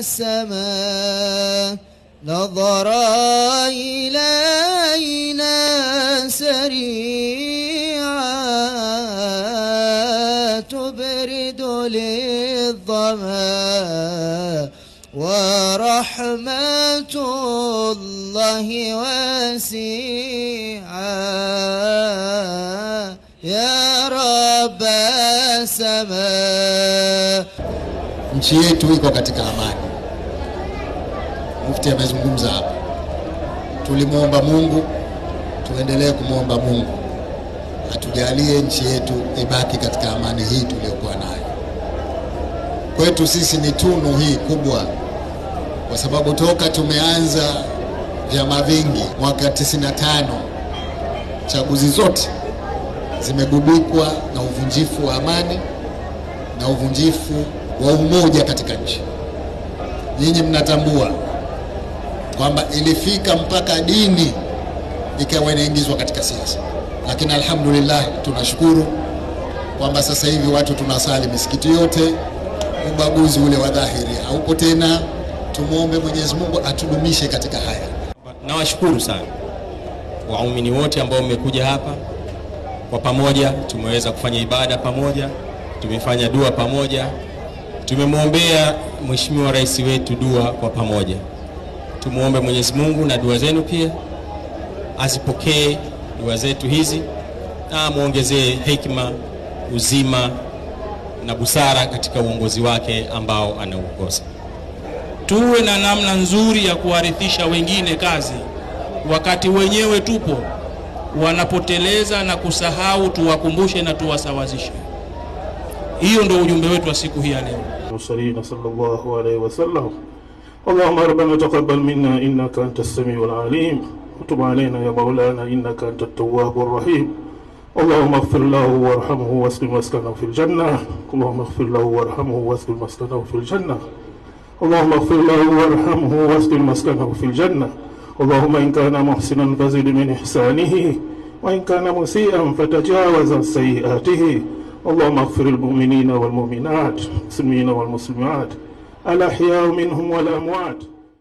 السماء نظر إلينا سريعا تبرد للظما ورحمة الله واسعة يا رب السماء. Nchi yetu iko katika amani. Mufti amezungumza hapa. Tulimuomba Mungu, tuendelee kumuomba Mungu atujalie nchi yetu ibaki katika amani hii tuliyokuwa nayo. Kwetu sisi ni tunu hii kubwa, kwa sababu toka tumeanza vyama vingi mwaka 95 chaguzi zote zimegubikwa na uvunjifu wa amani na uvunjifu wa umoja katika nchi. Nyinyi mnatambua kwamba ilifika mpaka dini ikawa inaingizwa katika siasa, lakini alhamdulillah tunashukuru kwamba sasa hivi watu tunasali misikiti yote, ubaguzi ule wa dhahiri haupo tena. Tumuombe Mwenyezi Mungu atudumishe katika haya. Nawashukuru sana waumini wote ambao mmekuja hapa kwa pamoja. Tumeweza kufanya ibada pamoja, tumefanya dua pamoja, tumemwombea Mheshimiwa Rais wetu dua kwa pamoja. Tumuombe Mwenyezi Mungu na dua zenu pia azipokee dua zetu hizi na muongezee hekima, uzima na busara katika uongozi wake ambao anauongoza. Tuwe na namna nzuri ya kuwarithisha wengine kazi wakati wenyewe tupo wanapoteleza na kusahau, tuwakumbushe na tuwasawazishe. Hiyo ndio ujumbe wetu wa siku hii ya leo. Sallallahu alayhi wasallam. Allahumma rabbana taqabbal minna innaka antas samiul alim wa tub alayna ya maulana innaka antat tawwabur rahim. اللهم اغفر له وارحمه واسكن مسكنه في الجنة. اللهم اغفر له وارحمه واسكن مسكنه في الجنة. اللهم اغفر له وارحمه واسكن مسكنه في الجنة. اللهم إن كان محسنا فزد من إحسانه وإن كان مسيئا فتجاوز عن سيئاته. اللهم اغفر المؤمنين والمؤمنات المسلمين والمسلمات الأحياء منهم والأموات.